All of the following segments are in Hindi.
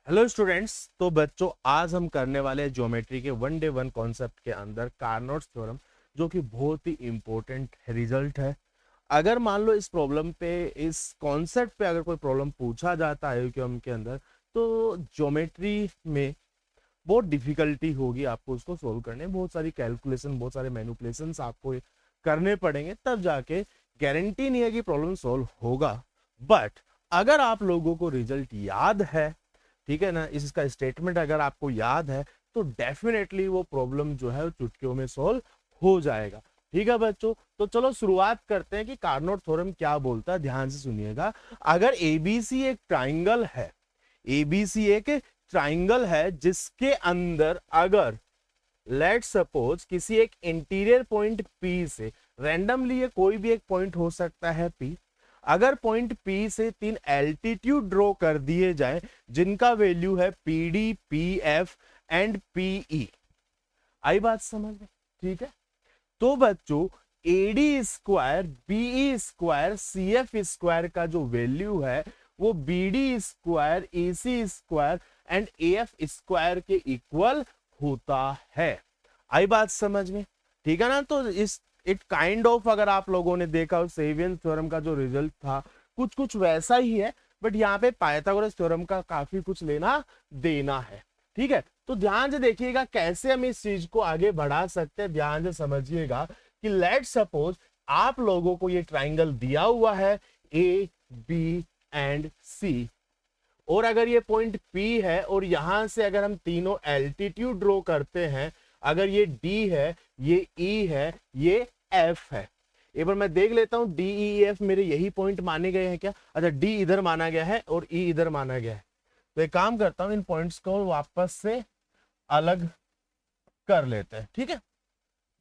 Hello students. तो बच्चों आज हम करने वाले हैं ज्योमेट्री के 1 डे 1 कॉन्सेप्ट के अंदर कार्नोट्स थ्योरम, जो कि बहुत ही इंपॉर्टेंट रिजल्ट है। अगर मान लो इस प्रॉब्लम पे, इस कॉन्सेप्ट पे अगर कोई प्रॉब्लम पूछा जाता है यूक्यूएम के अंदर, तो ज्योमेट्री में बहुत डिफिकल्टी होगी आपको उसको सोल्व करने। बहुत सारी कैलकुलेशन, बहुत सारे मैनिपुलेशंस आपको करने पड़ेंगे, तब जाके गारंटी नहीं है कि प्रॉब्लम सोल्व होगा। बट अगर आप लोगों को रिजल्ट याद है, ठीक है ना, इसका स्टेटमेंट अगर आपको याद है, तो डेफिनेटली वो प्रॉब्लम जो है चुटकियों में सोल्व हो जाएगा। ठीक है बच्चों, तो चलो शुरुआत करते हैं कि कार्नोट थ्योरम क्या बोलता है। ध्यान से सुनिएगा। अगर एबीसी एक ट्राइंगल है, एबीसी एक ट्राइंगल है जिसके अंदर अगर लेट सपोज किसी एक इंटीरियर पॉइंट पी से, रैंडमली ये कोई भी एक पॉइंट हो सकता है पी, अगर पॉइंट पी से 3 एल्टीट्यूड ड्रॉ कर दिए जाए जिनका वैल्यू है P D, P F and PE. आई बात समझ में? ठीक है। तो बच्चों AD square, BE square, C F square का जो वैल्यू है वो B D square, A C square and A F square के इक्वल होता है। आई बात समझ में? ठीक है ना। तो इस इट काइंड ऑफ, अगर आप लोगों ने देखा सेवियन थ्योरम का जो रिजल्ट था, कुछ कुछ वैसा ही है, बट यहाँ पे पाइथागोरस थ्योरम का काफी कुछ लेना देना है। ठीक है, तो ध्यान से देखिएगा कैसे हम इस चीज को आगे बढ़ा सकते हैं। ध्यान से समझिएगा कि लेट सपोज आप लोगों को ये ट्राइंगल दिया हुआ है ए बी एंड सी, और अगर ये पॉइंट P है और यहां से अगर हम तीनों एल्टीट्यूड ड्रॉ करते हैं, अगर ये D है, ये E है, ये F है। एक बार मैं देख लेता हूं D E F मेरे यही पॉइंट माने गए हैं क्या? अच्छा, D इधर माना गया है और E इधर माना गया है। तो एक काम करता हूं, इन पॉइंट्स को वापस से अलग कर लेते हैं। ठीक है,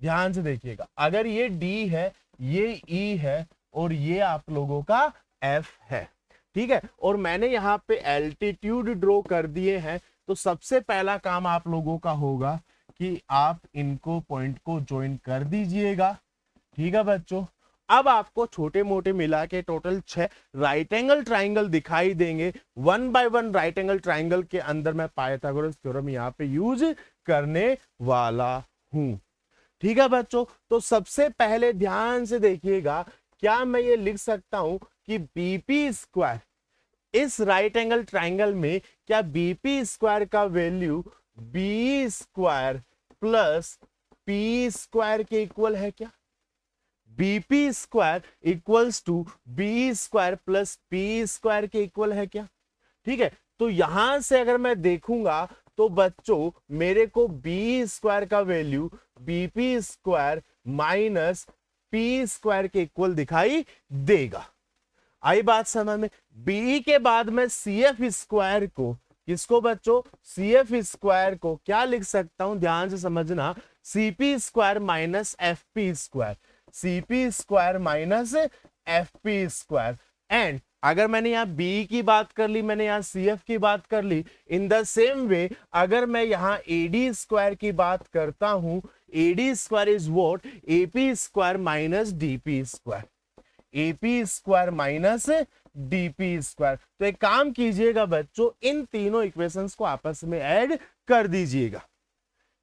ध्यान से देखिएगा। अगर ये D है, ये E है और ये आप लोगों का F है। ठीक है, और मैंने यहाँ पे एल्टीट्यूड ड्रॉ कर दिए हैं। तो सबसे पहला काम आप लोगों का होगा कि आप इनको पॉइंट को ज्वाइन कर दीजिएगा। ठीक है बच्चों, अब आपको छोटे मोटे मिला के टोटल 6 राइट एंगल ट्राइंगल दिखाई देंगे। 1 बाय 1 राइट एंगल ट्राइंगल के अंदर मैं पाइथागोरस थ्योरम यहाँ पे यूज करने वाला हूं। ठीक है बच्चों, तो सबसे पहले ध्यान से देखिएगा, क्या मैं ये लिख सकता हूं कि बीपी स्क्वायर, इस राइट एंगल ट्राइंगल में क्या बीपी स्क्वायर का value B square plus P square के इक्वल है क्या? BP square equals to B square plus P square के इक्वल है क्या? ठीक है, तो यहां से अगर मैं देखूंगा तो बच्चों मेरे को बी स्क्वायर का value BP square minus P square के इक्वल दिखाई देगा। आई बात समझ में? बी के बाद में सी एफ स्क्वायर को, किसको बच्चों? सी एफ स्क्वायर को क्या लिख सकता हूं? ध्यान से समझना, CP square minus F P square, CP square minus F P square. And अगर मैंने यहां बी की बात कर ली, मैंने यहां सी एफ की बात कर ली, इन द सेम वे अगर मैं यहां एडी स्क्वायर की बात करता हूं, AD square is what? AP square minus DP square, AP square minus DP square. तो एक काम कीजिएगा बच्चों, इन तीनों इक्वेशंस को आपस में ऐड कर दीजिएगा।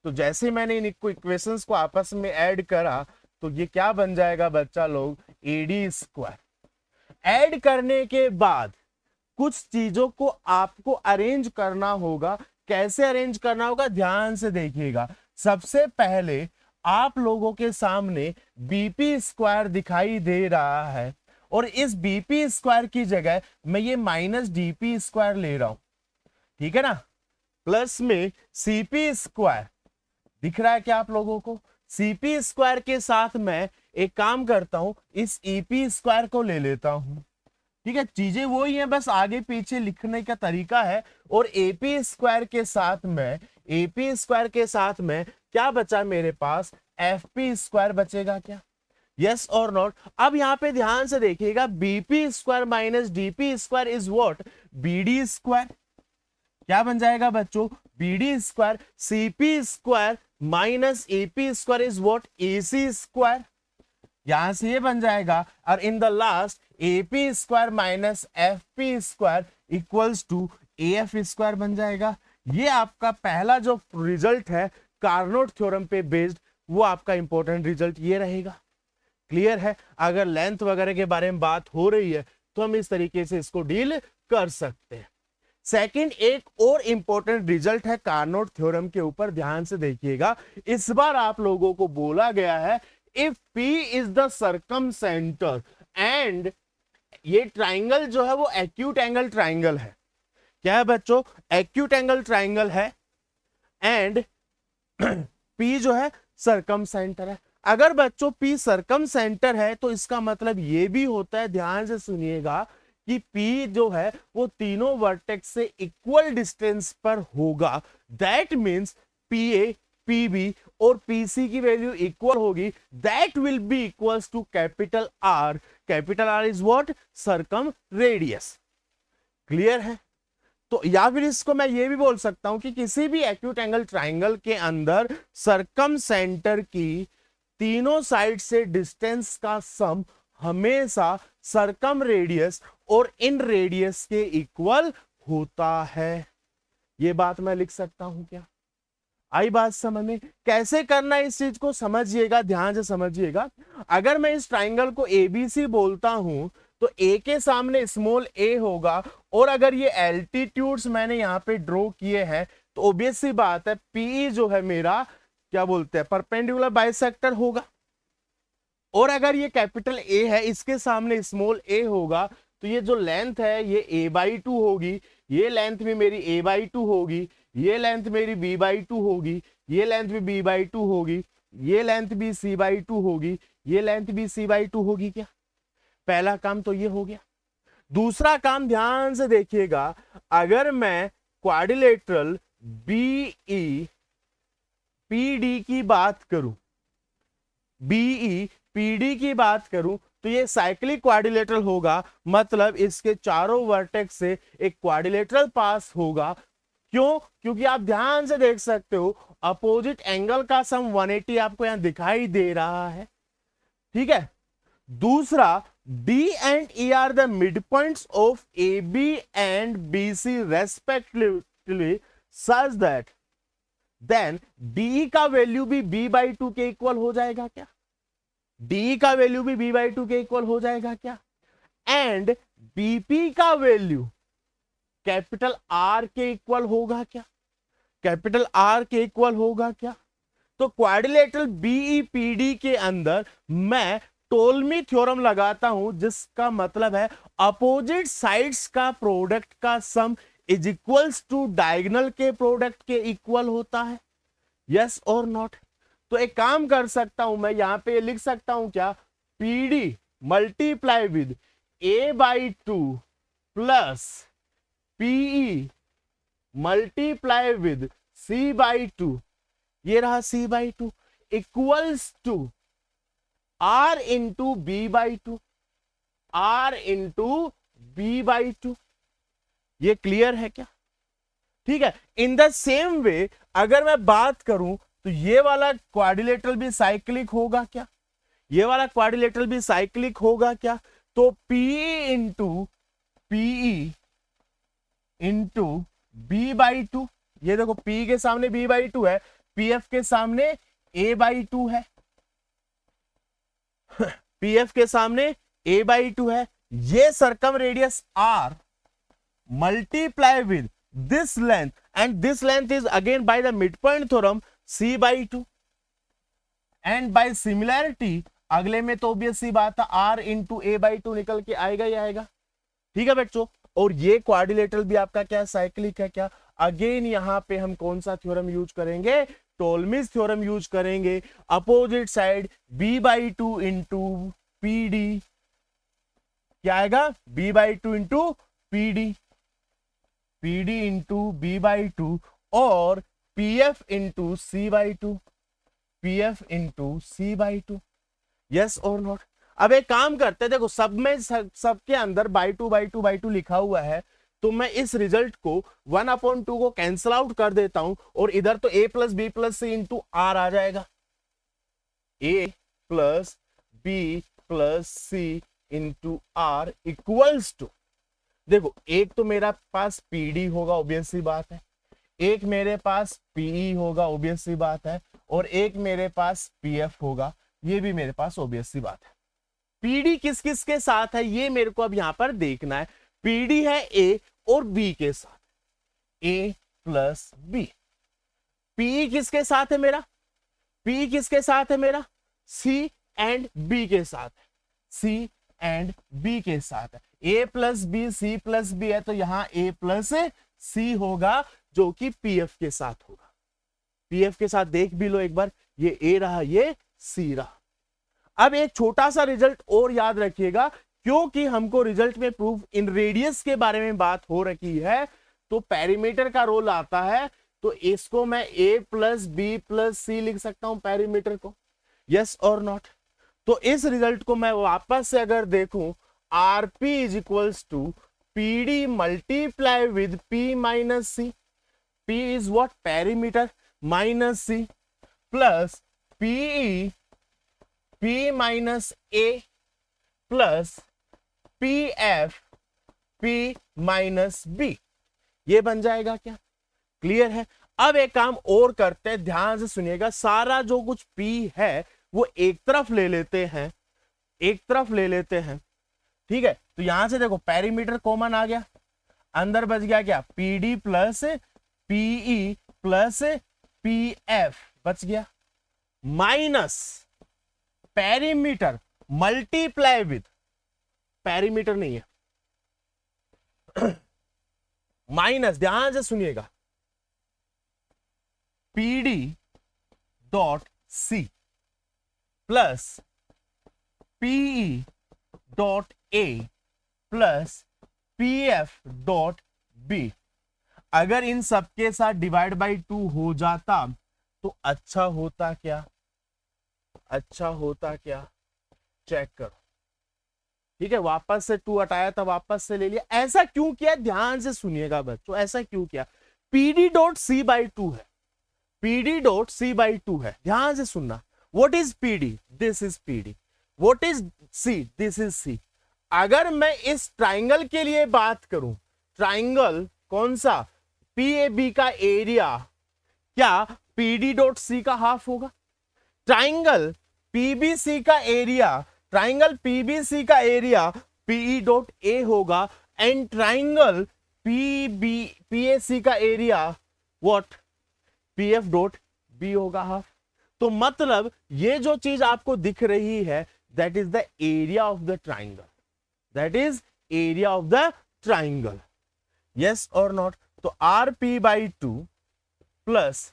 तो जैसे मैंने इन इक्वेशंस को आपस में ऐड करा, तो ये क्या बन जाएगा बच्चा लोग? AD square. ऐड करने के बाद कुछ चीजों को आपको अरेंज करना होगा। कैसे अरेंज करना होगा? ध्यान से देखिएगा। सबसे पहले आप लोगों के सामने बीपी स्क्वायर दिखाई दे रहा है, और इस बीपी स्क्वायर की जगह मैं ये माइनस डीपी स्क्वायर ले रहा हूं। ठीक है ना, प्लस में सीपी स्क्वायर दिख रहा है क्या आप लोगों को? सीपी स्क्वायर के साथ मैं एक काम करता हूं, इस ईपी स्क्वायर को ले लेता हूं। ठीक है, चीजें वही है, बस आगे पीछे लिखने का तरीका है। और एपी स्क्वायर के साथ में, एपी स्क्वायर के साथ में क्या बचा मेरे पास? एफ पी स्क्वायर बचेगा क्या? यस और नॉट? अब यहां पे ध्यान से देखिएगा, BP square minus DP square is what? BD square. क्या बन जाएगा बच्चों? BD square. CP square minus AP square is what? AC square. यहां से ये बन जाएगा, और in the last AP square minus F P square equals to A F square बन जाएगा। ये आपका पहला जो रिजल्ट है कार्नोट थ्योरम पे बेस्ड, वो आपका इंपॉर्टेंट रिजल्ट ये रहेगा। क्लियर है? अगर लेंथ वगैरह के बारे में बात हो रही है तो हम इस तरीके से इसको डील कर सकते हैं। सेकंड, एक और इंपॉर्टेंट रिजल्ट है कार्नोट थ्योरम के ऊपर, ध्यान से देखिएगा। इस बार आप लोगों को बोला गया है if P is the circum centre and, ये ट्राइंगल जो है वो एक्यूट एंगल ट्राइंगल है। क्या है बच्चों? एक्यूट एंगल ट्राइंगल है एंड P जो है सर्कम सेंटर है। अगर बच्चों P सर्कम सेंटर है तो इसका मतलब ये भी होता है, ध्यान से सुनिएगा, कि P जो है वो तीनों वर्टेक्स से इक्वल डिस्टेंस पर होगा। दैट मींस PA, PB और PC की वैल्यू इक्वल होगी। That will be equals to capital R। Capital R is what? Circumradius. Clear है? तो या फिर इसको मैं ये भी बोल सकता हूं कि किसी भी एक्यूट एंगल ट्राइंगल के अंदर सर्कम सेंटर की तीनों साइड से डिस्टेंस का सम हमेशा सर्कम रेडियस और इन रेडियस के इक्वल होता है। ये बात मैं लिख सकता हूं क्या? आई बात समझ में? कैसे करना है इस चीज को समझिएगा, ध्यान से समझिएगा। अगर मैं इस ट्राइंगल को ABC बोलता हूं तो A के सामने स्मॉल a होगा, और अगर ये एल्टीट्यूड्स मैंने यहां पे ड्रॉ किए हैं तो ऑब्वियस सी बात है PE जो है मेरा क्या बोलते हैं परपेंडिकुलर बाइसेक्टर होगा। और अगर ये कैपिटल A है, इसके सामने स्मॉल a होगा, तो ये जो लेंथ है ये a/2 होगी, ये लेंथ भी मेरी a/2 होगी, ये लेंथ मेरी b/2 होगी, ये लेंथ भी b/2 होगी, ये लेंथ भी c/2 होगी, ये लेंथ भी c/2 होगी। क्या? पहला काम तो ये हो गया। दूसरा काम ध्यान से देखिएगा, अगर मैं क्वाड्रिलेटरल BE PD की बात करूं, BE PD की बात करूं तो ये साइक्लिक क्वाड्रिलेटरल होगा, मतलब इसके चारों वर्टेक्स से एक क्वाड्रिलेटरल पास होगा। क्यों? क्योंकि आप ध्यान से देख सकते हो अपोजिट एंगल का सम 180 आपको यहां दिखाई दे रहा है। ठीक है? दूसरा, D and E are the midpoints of AB and BC respectively such that then DE का वैल्यू भी B/2 के इक्वल हो जाएगा क्या? DE का वैल्यू भी B/2 के इक्वल हो जाएगा क्या? एंड BP का वैल्यू कैपिटल R के इक्वल होगा क्या? कैपिटल R के इक्वल होगा क्या? तो क्वाड्रिलेटरल BEPD के अंदर मैं टोल्मी थ्योरम लगाता हूं, जिसका मतलब है अपोजिट साइड्स का प्रोडक्ट का sum is equals to diagonal के प्रोडक्ट के इक्वल होता है। यस और नॉट? तो एक काम कर सकता हूं, मैं यहां पे लिख सकता हूं क्या? PD multiply with a/2 plus PE multiply with c/2, ये रहा c/2 equals to R into B/2, R into B/2। ये क्लियर है क्या? ठीक है। इन द सेम वे अगर मैं बात करूं तो ये वाला क्वाड्रिलेटरल भी साइक्लिक होगा क्या? ये वाला क्वाड्रिलेटरल भी साइक्लिक होगा क्या? तो PE into PE into B/2, ये देखो P के सामने B/2 है, PF के सामने A/2 है, PF के सामने A/2 है। ये circumradius R multiply with this length, and this length is again by the midpoint theorem c/2, and by similarity अगले में तो ऑब्वियस सी बात है R इंटू A/2 निकल के आएगा ही आएगा। ठीक है बच्चों? और ये क्वाड्रिलेटरल भी आपका क्या साइक्लिक है क्या? अगेन यहां पे हम कौन सा थ्योरम यूज करेंगे? टोल्मीज थ्योरम यूज करेंगे। Opposite side B/2 into PD, क्या आएगा? B/2 into PD, PD into B/2 और PF into C/2, PF into C/2। Yes और नॉट? अब एक काम करते हैं, देखो सब में सबके अंदर by2 लिखा हुआ है, तो मैं इस रिजल्ट को 1/2 को कैंसिल आउट कर देता हूं, और इधर तो a plus B plus C into R आ जाएगा। a plus B plus C into R equals to, देखो एक तो मेरा पास पीडी होगा, ऑब्वियस सी बात है, एक मेरे पास पीई होगा, ऑब्वियस सी बात है, और एक मेरे पास पीएफ होगा, ये भी मेरे पास ऑब्वियस सी बात है। पीडी किस किस के साथ है ये मेरे को अब यहां पर देखना है। पीडी है ए और बी के साथ, ए प्लस बी। पीई किसके साथ है मेरा, पी किसके साथ है मेरा, सी एंड बी के साथ है, सी एंड बी के साथ है। A plus B C plus B है, तो यहां ए प्लस सी होगा जो कि पीएफ के साथ होगा। पीएफ के साथ देख भी लो एक बार, ये ए रहा, ये सी रहा। अब एक छोटा सा रिजल्ट और याद रखिएगा, क्योंकि हमको रिजल्ट में प्रूफ इन रेडियस के बारे में बात हो रखी है, तो पेरीमीटर का रोल आता है। तो इसको मैं ए प्लस बी प्लस सी लिख सकता हूं पेरीमीटर को, यस और नॉट। तो इस रिजल्ट को मैं वापस से अगर देखूं, RP is equals to PD multiply with P minus C, P is what, perimeter, minus C plus PE P minus A plus P F P minus B, ये बन जाएगा क्या, क्लियर है। अब एक काम और करते हैं, ध्यान से सुनिएगा, सारा जो कुछ पी है वो एक तरफ ले लेते हैं, एक तरफ ले लेते हैं, ठीक है। तो यहां से देखो पेरीमीटर कॉमन आ गया, अंदर बच गया क्या, PD plus PE plus PF बच गया, minus perimeter multiply with, perimeter नहीं है, माइनस, ध्यान से सुनिएगा, PD dot C plus PE dot A plus PF dot B. अगर इन सबके साथ डिवाइड बाई 2 हो जाता तो अच्छा होता क्या, अच्छा होता क्या, चेक करो, ठीक है। वापस से 2 हटाया था, वापस से ले लिया। ऐसा क्यों किया, ध्यान से सुनिएगा बच्चों, ऐसा क्यों किया, पीडी डॉट सी बाई 2 है, पीडी डॉट सी बाई 2 है, ध्यान से सुनना। What is PD, this is PD, what is C, this is C. अगर मैं इस ट्राइंगल के लिए बात करूं, ट्राइंगल कौन सा, पीएबी का एरिया क्या पीडी डॉट सी का हाफ होगा, ट्राइंगल पीबीसी का एरिया, ट्राइंगल पीबीसी का एरिया पीई डॉट ए होगा, एंड ट्राइंगल पीएसी का area what, PF dot B होगा हाफ। तो मतलब ये जो चीज आपको दिख रही है, that is the area of the triangle, that is area of the triangle, yes और नॉट। तो R P by 2 plus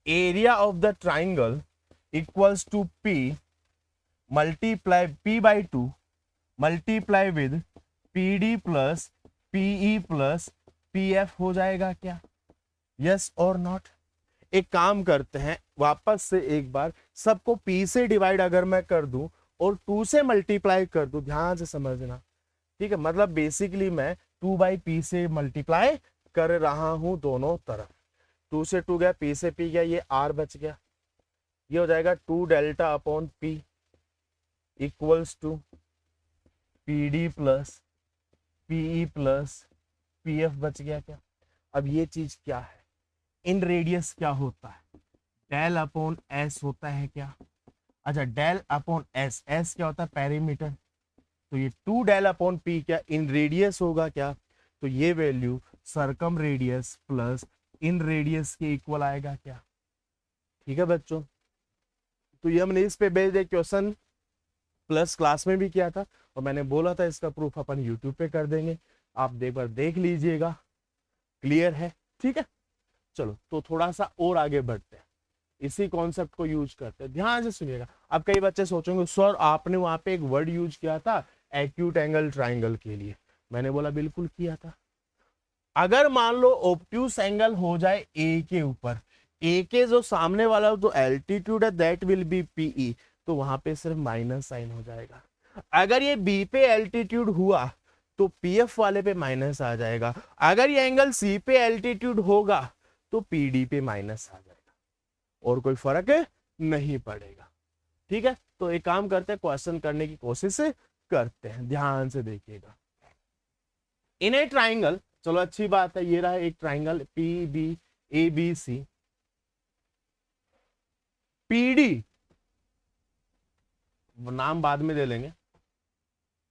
area of the triangle equals to P multiply P by 2 multiply with P D plus PE plus PF हो जाएगा क्या, यस और नॉट। एक काम करते हैं, वापस से एक बार सबको p से डिवाइड अगर मैं कर दूं और 2 से मल्टीप्लाई कर दूं, ध्यान से समझना, ठीक है। मतलब बेसिकली मैं 2 बाई पी से मल्टीप्लाई कर रहा हूं दोनों तरफ, 2 से 2 गया, p से p गया, ये r बच गया, ये हो जाएगा 2 delta upon p equals to P D plus PE plus PF बच गया क्या। अब ये चीज क्या है, इन रेडियस क्या होता है, डेल अपॉन एस होता है क्या, अच्छा डेल अपॉन एस, एस क्या होता है, पेरीमीटर, तो ये 2 डेल अपॉन पी क्या इन रेडियस होगा क्या, तो ये value circumradius plus inradius के इक्वल आएगा क्या, ठीक है बच्चों। तो ये हमने इस पे बेस्ड एक क्वेश्चन प्लस क्लास में भी किया था, और मैंने बोला था इसका प्रूफ अपन यूट्यूब पे कर देंगे, आप एक बार देख लीजिएगा, क्लियर है, ठीक है। चलो तो थोड़ा सा और आगे बढ़ते हैं, इसी कॉन्सेप्ट को यूज करते हैं, ध्यान से सुनिएगा। अब कई बच्चे सोचेंगे सर आपने वहां पे एक वर्ड यूज किया था एक्यूट एंगल ट्राइंगल के लिए, मैंने बोला बिल्कुल किया था। अगर मान लो ऑब्ट्यूस एंगल हो जाए ए के ऊपर, ए के जो सामने वाला जो एल्टीट्यूड है दैट विल बी पीई, तो वहां पे सिर्फ माइनस साइन हो जाएगा। अगर ये बी पे एल्टीट्यूड हुआ तो पीएफ वाले पे माइनस आ जाएगा, अगर ये एंगल सी पे एल्टीट्यूड होगा तो पीडी पे माइनस आ जाएगा, और कोई फर्क नहीं पड़ेगा, ठीक है। तो एक काम करते हैं, क्वेश्चन करने की कोशिश करते हैं, ध्यान से देखिएगा। इन ए ट्राइंगल, चलो अच्छी बात है, ये रहा एक triangle P B A B C, PD नाम बाद में दे लेंगे,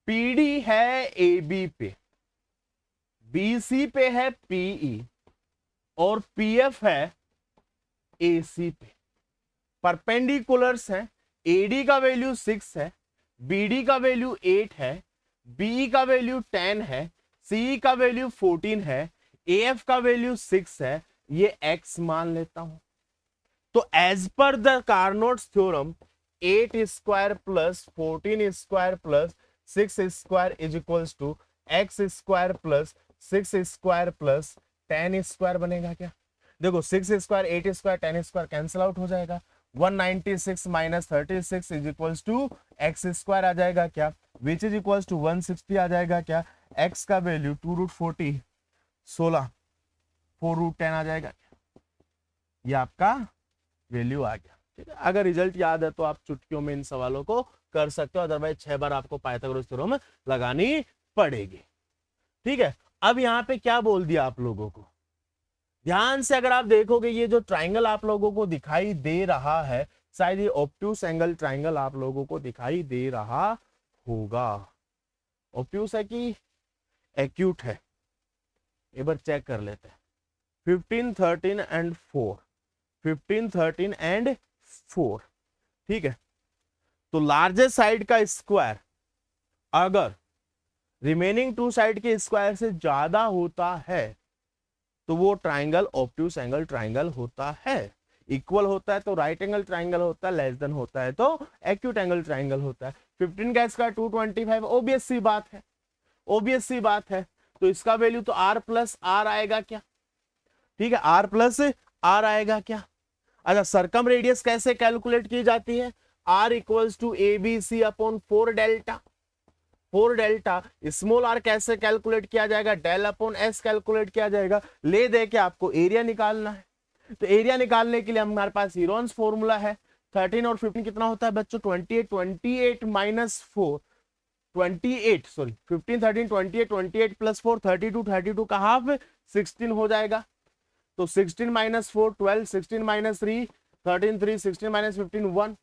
पीडी है ए बी पे, बीसी पे है पीई और पीएफ है एसी पे, परपेंडिकुलर्स हैं, एडी का वैल्यू 6 है, बीडी का वैल्यू 8 है, बी का वैल्यू 10 है, सी का वैल्यू 14 है, एफ का वैल्यू 6 है, ये एक्स मान लेता हूं। तो as per the Carnot's theorem 8 square plus 14 square plus 6 square is equals to X square plus 6 square plus 10 square बनेगा क्या? देखो 6 square 8 square 10 square cancel out हो जाएगा, 196 minus 36 is equals to X square आ जाएगा क्या, विच इज इक्वल्स टू 160 आ जाएगा क्या, एक्स का वैल्यू 2√40 16 4√10 आ जाएगा, ये आपका वैल्यू आ गया। ठीक है, अगर रिजल्ट याद है तो आप चुटकियों में इन सवालों को कर सकते हो, अदरवाइज 6 बार आपको पाइथागोरस थ्योरम लगानी पड़ेगी। ठीक है, अब यहाँ पे क्या बोल दिया आप लोगों को, ध्यान से अगर आप देखोगे ये जो ट्राइंगल आप लोगों को दिखाई दे रहा है, शायद ये ऑब्ट्यूस एंगल ट्राइंगल आप लोगों को दिखाई दे रहा होगा। ऑब्ट्यूस है कि एक्यूट है, एक बार चेक कर लेते हैं। 15 13 एंड 4, 15 13 एंड 4, ठीक है। तो लार्जेस्ट साइड का स्क्वायर अगर रिमेनिंग टू साइड के स्क्वायर से ज्यादा होता है तो वो ट्राइंगल ऑब्ट्यूस एंगल ट्राइंगल होता है। इक्वल होता है तो राइट एंगल ट्राइंगल होता है, लेस देन होता है तो एक्यूट एंगल ट्राइंगल होता है। 15 का स्क्वायर 225, ओबियस सी बात है, ओबियस सी बात है। तो इसका वैल्यू तो r प्लस आर आएगा क्या, ठीक है, r प्लस आर आएगा क्या। अच्छा, सरकम रेडियस कैसे कैलकुलेट की जाती है, r equals to A B C upon 4 delta, 4 delta. Small r कैसे कैलकुलेट किया जाएगा, डेल अपॉन एस कैलकुलेट किया जाएगा। ले दे के आपको एरिया निकालना है, तो एरिया निकालने के लिए हमारे पास हीरोन्स फॉर्मूला है। 13 और 15 कितना होता है बच्चों, 28, 28 माइनस 4 28, सॉरी 15 13 28, 28 प्लस 4 32, 32 का हाफ 16 हो जाएगा। तो 16 माइनस 4 12, 16 माइनस 3 13, 3 16 माइनस 15 1,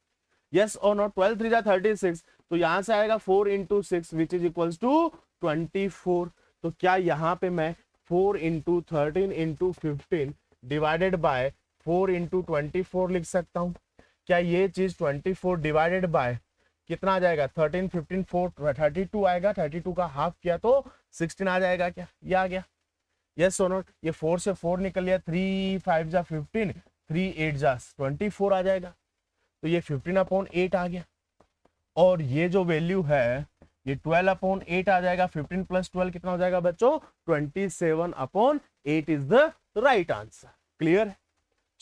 यस और नॉट, 12 3 जा 36। तो यहां से आएगा 4 into 6 which is equals to 24। तो क्या यहाँ पे मैं 4 into 13 into 15 divided by 4 into 24 लिख सकता हूँ? क्या ये चीज 24 डिवाइडेड बाय कितना आ जाएगा, 13 15 4 32 आएगा, 32 का हाफ किया तो 16 आ जाएगा क्या, ये आ गया, यस और नॉट। ये 4 से 4 निकल गया, 3 5 जा 15, 3 8 जा 24 आ जाएगा। तो ये 15/8 आ गया, और ये जो वैल्यू है ये 12/8 आ जाएगा। 15 प्लस 12 कितना हो जाएगा बच्चों, 27/8 is the right answer. Clear है,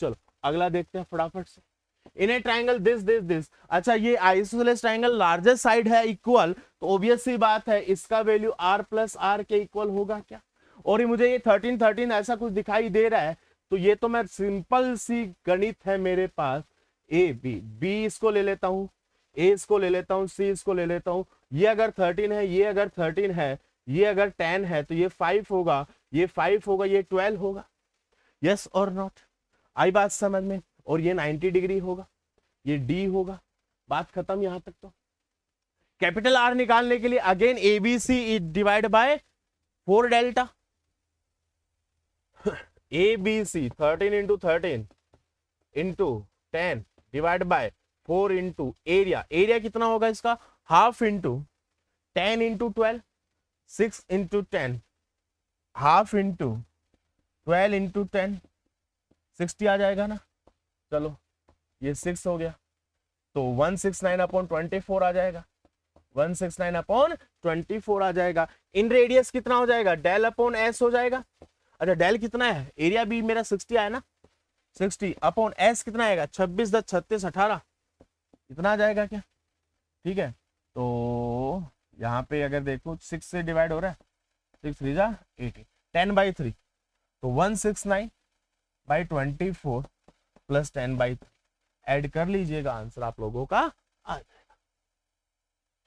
चलो अगला देखते हैं फटाफट से। In a triangle this this this, अच्छा ये आइसोसेलेस ट्राइंगल लार्जेस्ट साइड है इक्वल, तो ऑब्वियस सी बात है इसका वैल्यू r प्लस आर के इक्वल होगा क्या। और ये मुझे ये 13 13 ऐसा कुछ दिखाई दे रहा है, तो ये तो मैं सिंपल सी गणित है मेरे पास, ए बी इसको ले लेता हूं, ए इसको ले लेता हूं, सी इसको ले लेता हूं। ये अगर 13 है, ये अगर 13 है, ये अगर 10 है, तो ये 5 होगा, ये 5 होगा, ये 12 होगा, यस और नॉट, आई बात समझ में। और ये 90 डिग्री होगा, ये डी होगा, बात खत्म यहां तक। तो कैपिटल आर निकालने के लिए again A B C divide by 4 delta, A B C 13 into 13 into 10 divide by 4 into area, area कितना होगा इसका, half into 10 into 12, 6 into 10, half into 12 into 10, 60 आ जाएगा ना। चलो ये 6 हो गया, तो 169/24 आ जाएगा, 169/24 आ जाएगा। इन रेडियस कितना हो जाएगा, डेल अपॉन एस हो जाएगा। अच्छा डेल कितना है, एरिया भी मेरा 60 आया ना, 60 अपॉन एस कितना आएगा, 26 10 36 18, इतना आ जाएगा क्या, ठीक है। तो यहाँ पे अगर देखो 6 से डिवाइड हो रहा है, 6 3 जा 80, 10/3, तो 169/24 प्लस 10/3 ऐड कर लीजिएगा, आंसर आप लोगों का आ जाएगा।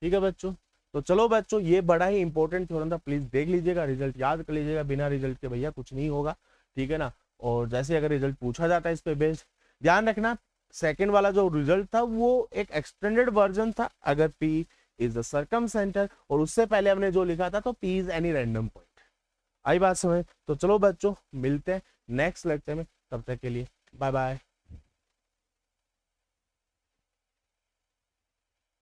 ठीक है बच्चों, तो चलो बच्चों, ये बड़ा ही इंपॉर्टेंट थ्योरम था, प्लीज देख लीजिएगा, रिजल्ट याद कर लीजिएगा, बिना रिजल्ट के भैया कुछ नहीं होगा, ठीक है ना। और जैसे अगर रिजल्ट पूछा जाता है इस पे बेस्ड, ध्यान रखना सेकंड वाला जो रिजल्ट था वो एक एक्सटेंडेड वर्जन था, अगर P is the circumcentre, और उससे पहले हमने जो लिखा था तो P is any random point. आई बात समझ? तो चलो बच्चों, मिलते हैं नेक्स्ट लेक्चर में, तब तक के लिए बाय बाय।